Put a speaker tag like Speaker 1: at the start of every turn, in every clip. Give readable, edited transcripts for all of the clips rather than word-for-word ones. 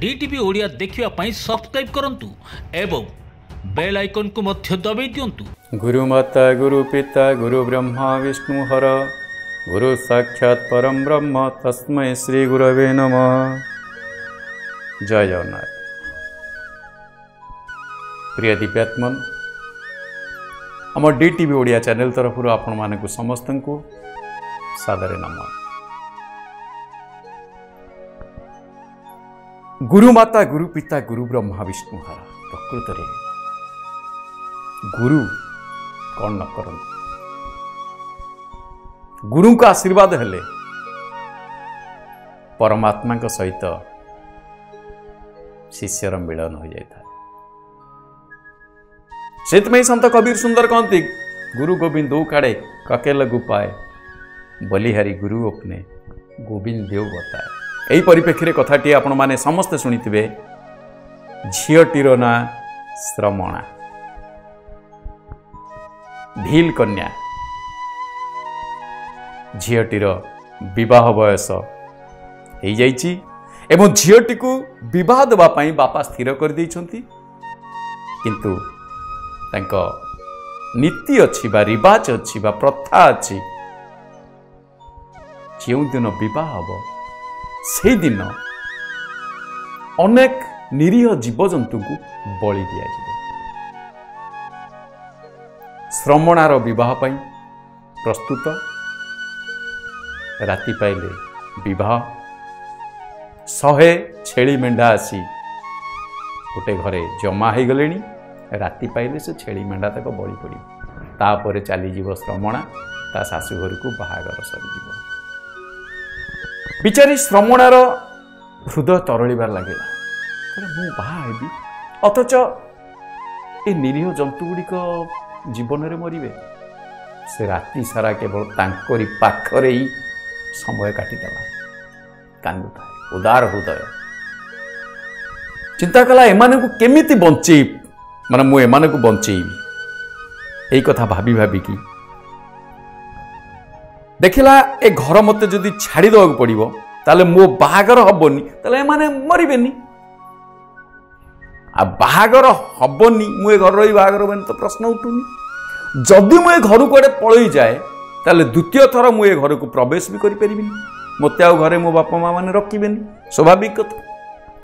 Speaker 1: DTV Odia देखिवा पई subscribe करंतु एवं बेल आइकन को मध्य दबाई दियंतु।
Speaker 2: गुरु माता गुरु पिता गुरु ब्रह्मा विष्णु हर गुरु साक्षात् परम ब्रह्म तस्मै श्री गुरवे नमः। जय जगन्नाथ। प्रिय दिव्यात्मन आम डीटीवी ओडिया चैनल तरफ आपण मानक समस्त को सादरे नमः। गुरु माता गुरु पिता गुरु ब्रह्मा विष्णु हर प्रकृत रे गुरु कौन न कर गुरु का आशीर्वाद हेले परमात्मा का सहित शिष्यर मिलन हो जाता है। से संत कबीर सुंदर कहती गुरु गोविंद दो काड़े कके लगु पाए बलिहारी गुरु अपने गोविंद देव बताए। यही परिप्रेक्षी कथाटी आपण माने समस्ते शुणिथिबे। झीटीर ना श्रमणा भील कन्या झीटीर विवाह बयस हो जाइछि एवं झीटी को विवाह देवा पई बापा स्थिर कर दैछंती, किंतु तांको नीति अछि बा रिवाज अछि बा प्रथा अछि जो दिन विवाह हबो से दिन अनेक निरीह जीवजंतु को बलि दिया जिवो। श्रमणार विवाह पई प्रस्तुत राति पाइले विवाह 100 छेली मेंढा आसी गोटे घरे जमा हो गले। राति पाइले से छेली मेंढा तक बलि पड़ी तापर चलीज श्रमणा ता शाशु घर को बाहागर सरीज। बिचारी श्रमणार हृदय तरलिबार लगिला मु बाहेबी अथच ए निरीह जंतु गुड़िक जीवन में मरवे। से राति सारा केवल तांकरी पाखरे ही समय काटिदेला कांदुता उदार हृदय चिंता कला एमाने को केमिति बंचे माने मु एमाने को बंचेबी यही कथा भाभी भाभी की देखला ए घर मते जदि छाड़ी देवाक पड़िबो ताले मो बाहागर हबनी ताले एमाने मरिबेनी आ बाहागर हबनी मु ए घर रही बाहागर बनी तो प्रश्न उठुनी। जदि मु ए घर को पळई जाए ताले द्वितीय थर मु ए घर को प्रवेश भी करि परिबिनी मते आ घरे मो बापा माँ माने रखिबेनी स्वाभाविक कथा।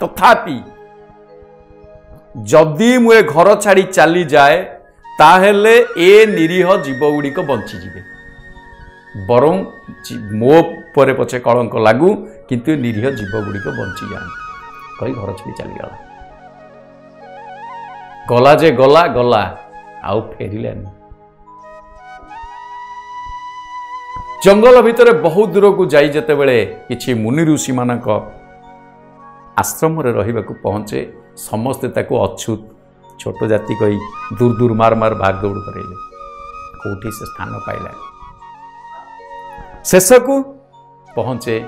Speaker 2: तथापि जदि मु ए घर छाड़ी चली जाए ताहेले ए निरीह जीव गुड़िक बंची जिवे बरं मो परे पछे कलंक लागू किंतु निरीह जीव गुड़िक बंची जाए कही घर छाड़ी चलीगला। गला जे गला गला आउ फेरिलानी। जंगल भितर बहुत दूर को जाई जते बेले किछि मुनि ऋषि मानक आश्रम रे रहिबाकू पहुंचे समस्ते ताको अछूत छोट जाति कही दूर दूर मार मार भाग दौड़ करेले कोठी से स्थान पाइला। शेष को पहुंचे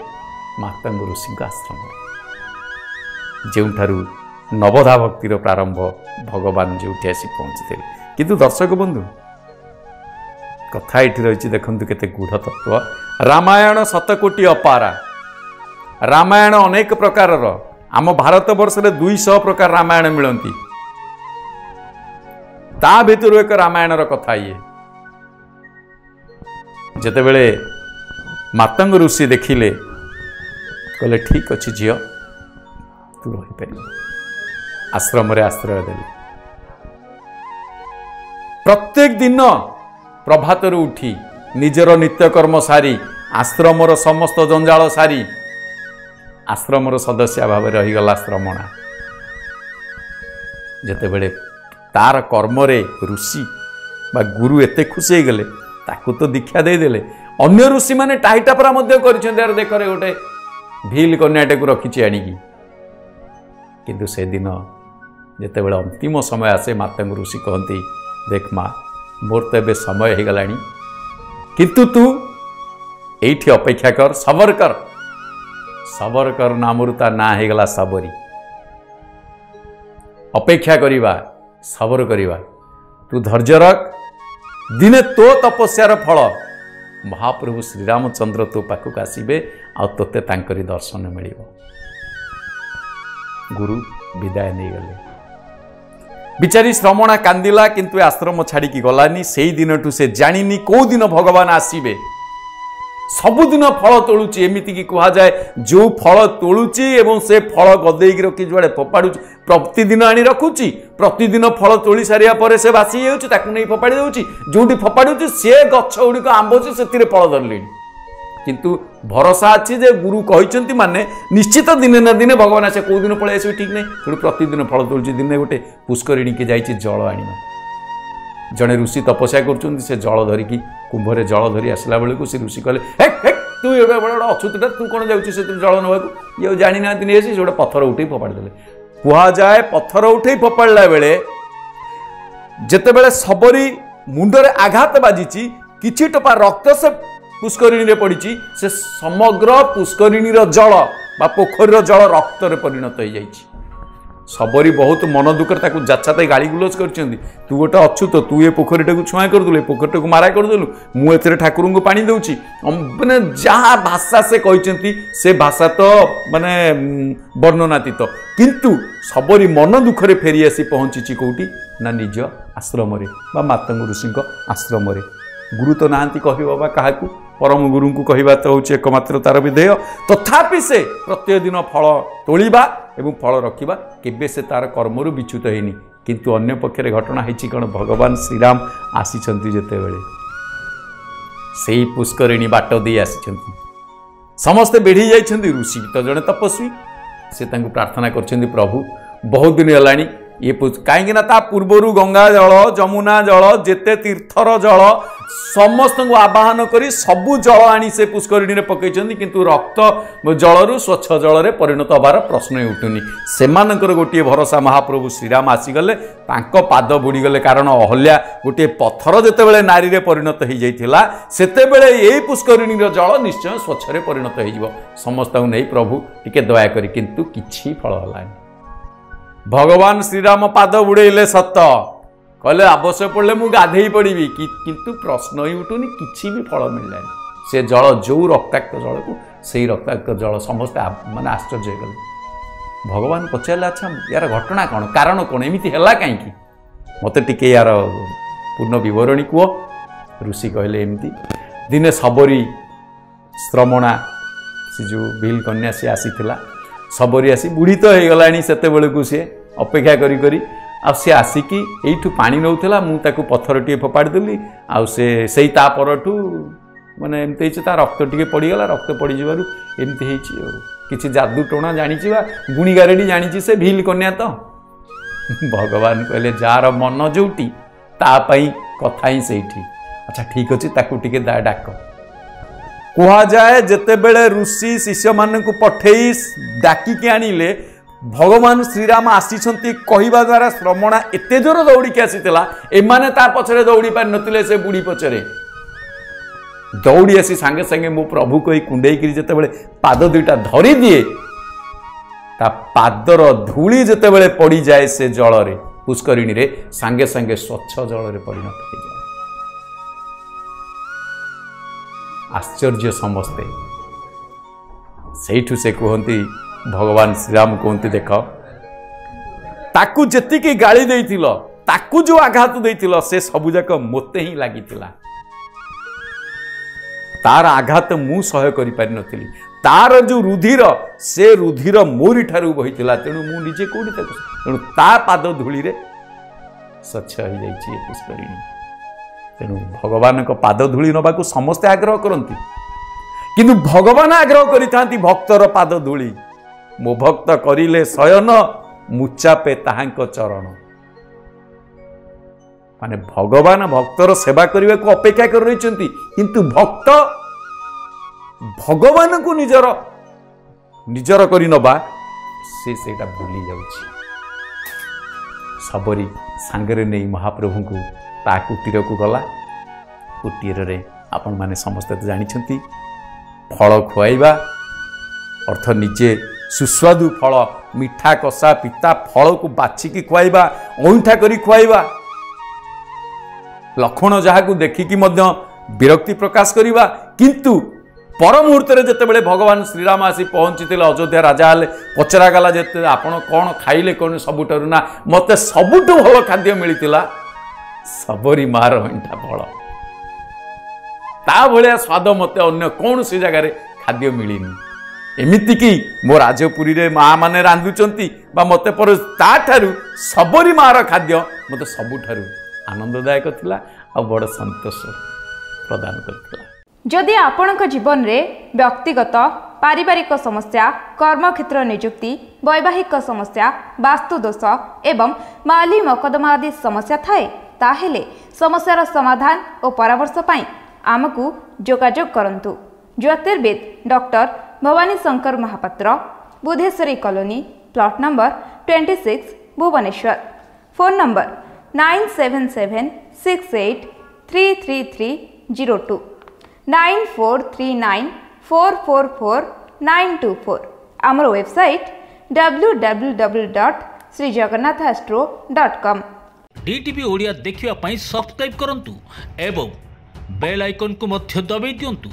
Speaker 2: मातंग ऋषि आश्रम जो नवधा भक्तिर प्रारंभ भगवान जो आसी पहुंची। किंतु दर्शक बंधु कथा ये रही देखु केते गूढ़ तत्व। रामायण 7 कोटी अपारा रामायण अनेक प्रकार आम भारत वर्ष में 200 प्रकार रामायण मिलती ता भितर एक रामायण कथा ये जेते बेले मातंग ऋषि देखिले कहले ठीक अच्छी झील तू रही पार आश्रम रे आश्रय देले। प्रत्येक दिन प्रभात उठी निजर नित्यकर्म सारी आश्रमर समस्त जंजाल सारी आश्रमर सदस्य भाव रहीगला श्रमणा। जेते बेले तार कर्म रे ऋषि बा गुरु एते खुशी हो गले ताकू तो दीक्षा दे देले। अन्य ऋषि माने टाइटापरा मध्य कर देख रे गोटे भील कन्याटे को रखी आणिकी। किंतु से दिन जेते बेले अंतिम समय आसे मातंग ऋषि कहती देख माँ मोर तो एबे समय हो गलानी किंतु तू एठी अपेक्षा कर सबर कर नामरू ता ना हो गला सबरी अपेक्षा करिबा सबर करिबा तू धैर्य रख दिने तो तपस्यार फल महाप्रभु श्रीरामचंद्र तो पाखक आसबे आ तोते तांकरी दर्शन मिलिबो। गुरु विदाय नहीं गले। बिचारी श्रमणा कांदिला किंतु आश्रम छाड़ी गलानी। से दिन से जानी कौ दिन भगवान आसवे। सबुदिन फल तोलुची एमती कि कह जाए जो फल तोलुची एवं से फल गदेक रखी जुआड़े फोपाड़ू प्रतिदिन आनी रखुची। प्रतिदिन फल तोली सारिया पर से बासी नहीं फोपाड़ी दूसरी जो फोपाड़ू सी गछ गुड़िक आंब से फल धरले। किंतु भरोसा अच्छी जे गुरु कहते माने निश्चित दिने ना दिने भगवान आसे कौ दिन पलि आसवे ठीक नहीं। तेणु प्रतिदिन फल तोलुची। दिन गोटे पुष्करिणी के जाइए जल आण जड़े ऋषि तपस्या कर जल धरिकी कुंभरे जल धरी आसला बेलू से ऋषि कहले हे हे तू ये बड़ा अछूतटा तू कौन जाऊँ से जल नवाक ये जानी ना नहीं से गोटे पत्थर उठे फोपाड़ी देले। कहुए पत्थर उठे फोपाड़ा बेले जिते बड़े सबरी मुंडरे आघात बाजी किछि टोपा रक्त से पुष्करिणी पड़ी से समग्र पुष्करिणी जल बा पोखरी जल रक्त परिणत हो जाइए। सबरी बहुत मन दुखर जाचाते गाड़ी गुलज कर तू गोटे अच्छु तो तू ये पोखरीटा को छुआ करदेलु पोखरीटा को मारा करदेलु मुझे ठाकुर को पानी दूची मैंने जहाँ भाषा से कहते से भाषा तो माने वर्णनातीत किंतु सबरी मन दुखरे फेरी आसी पहुंची कौटी ना निज आश्रम मातंग ऋषि आश्रम। गुरु तो नहांती कह बाबा क्या परम गुरु को कहवा तो हूँ एकमात्र तार विधेय। तथापि से प्रत्येक दिन फल तोलिबा एवं फल रखा केबे से तार कर्मरु विच्युत होनी। किंतु अन्य पक्षे घटना है कौन भगवान श्रीराम आसीचंती जेतेबेले सेई पुष्करिणी बाट दे आसीचंती समस्ते बेढ़ी जाइछंती। ऋषि तो जड़े तपस्वी से तांको प्रार्थना करछंती प्रभु बहुत दिन हेलानी ये कहीं ता पूर्वर गंगा जल जमुना जल जेते तीर्थर जल समस्त को आवाहन करी सबु जल आनी से पुष्करिणी में पकई किंतु रक्त जलरू स्वच्छ जल में परिणत हबार प्रश्न उठुनी। सेमानकर गोटे भरोसा महाप्रभु श्रीराम आसीगले तांको पाद बुड़ीगले कारण अहल्या गोटे पत्थर जेतेबेले नारी रे परिणत हो जाइथिला सेतेबेले एई पुष्करिणी जल निश्चय स्वच्छ रे परिणत हो समस्त नहीं प्रभु टिके दया करी किंतु किछि फल हलानी। भगवान श्रीराम पाद बुड़ेले सत कहले आवश्यक पड़े मुझे गाधे पड़ी किंतु प्रश्न ही उठुनी किसी भी फल मिललानी। से जल जो रक्ताक्त जल को से रक्ताक्त जल समस्ते माने आश्चर्य गले। भगवान पचारे अच्छा यार घटना कौन कारण कौन एमती है कहीं मत टिके यार पूर्ण विवरणी कह। ऋषि कहले एमती दिने सबरी श्रमणा से जो भील कन्या सी आसीथिला सबरी आसी बुढ़ी तो हो गलानी से बेलू सी अपेक्षा करी करी आ सी आसिकी एठू पानी नौला मुझे पत्थर टे फोपाड़ी देली आउ से परठू माने एमती ता रक्त टे पड़गला रक्त पड़ जारू एमती किसी जादू टोना जानी गुणी गारेडी जानी से भील कन्या तो भगवान कहले जार मन जोटी तापाई कथा ही से अच्छा ठीक अच्छे ताकू टिके डाक कह जाए जेते बेले ऋषि शिष्य मान को पठेई डाकिकी आनिले भगवान श्रीराम आसीछंती कहवा द्वारा श्रमणा एते जोर दौड़ी आसीला एमाने ता पछरे दौड़ी पार नथिले से बुढ़ी पछरे दौड़ी आसी सांगे सांगे मो प्रभु कही कुंडे जिते बड़े पाद दुईटा धरी दिए ता पादर धूली जिते बड़े पड़ जाए से जल रे पुष्करिणी रे सांगे सांगे स्वच्छ जल रे परिणत हो जाए। आश्चर्य समस्ते सेठू से कहती भगवान श्रीराम कहते देख ताकू जेतिकी गाली देइथिलो ताकू जो आघात देइथिलो से सबुजाक मोते ही लगी तार आघात मु सहय करि पारि नथिली तार जो रुधिर से रुधिर मोरी ठारू बहिथिला तेणु मु निजे कोडी तेणु ता पाद धूली रे स्वच्छ हो जाइछि पुष्करिणी। तेणु भगवान को पाद धूली नबा को समस्ते आग्रह करती किंतु भगवान आग्रह करिथांती भक्तर पाद धूली मो भक्त करिले शयन मुचापे ताहांक चरण माने भगवान भक्तर सेवा करने को अपेक्षा कर रही किंतु भक्त भगवान को निजर निजर करी नबा सेटा भूली जाउछि। सबरी सांगरे नहीं महाप्रभु को ता कुटीर को गला कुटीर रे आपण माने समस्त तो जानिछंती फल खुआइबा अर्थ निजे सुस्वादु फल मिठा कषा पिता फल को बाछिकी खुआइबा औंठा करी खुआइबा लक्षण जहाँ को देखिकी विरक्ति प्रकाश करिबा किंतु पर मुहूर्त जितेबाला भगवान श्रीराम आसी पहुँची अयोध्या राजा हेले पचरागला जिते आपण कौन खाइले कौन सबुठारु ना मत सबुठु भल खाद्य मिलता सबरी मार मेंढा फल ता भाया स्वाद मत अन्य कौन सी जगार खाद्य मिलनी एमिति कि मो राजपुरी रे माँ माने रांधुचंती बा मते पर ताठारु सबरी मार खाद्य मते सबुठारु आनंददायक थिला आ बड़ संतोष प्रदान करथिला।
Speaker 3: जदि आपणक जीवन रे व्यक्तिगत पारिवारिक समस्या कर्मक्षेत्र नियुक्ति वैवाहिक समस्या वास्तु दोष एवं माली मकदमा आदि समस्या थाए ताहेले समस्यार समाधान और परामर्श पाई आमकु जोगाजोग करंतु। ज्योतिर्विद doctor Bhabani Shankar Mahapatra, Budheswari colony, plot number 26, Bhubaneswar. Phone number 9776833302 9439444924। आमर वेबसाइट www.srijagannathastro.com।
Speaker 1: डीटीवी ओडिया देखिवा पाई सब्सक्राइब करंतु एवं बेल आइकन को मध्य दबाई दियंतु।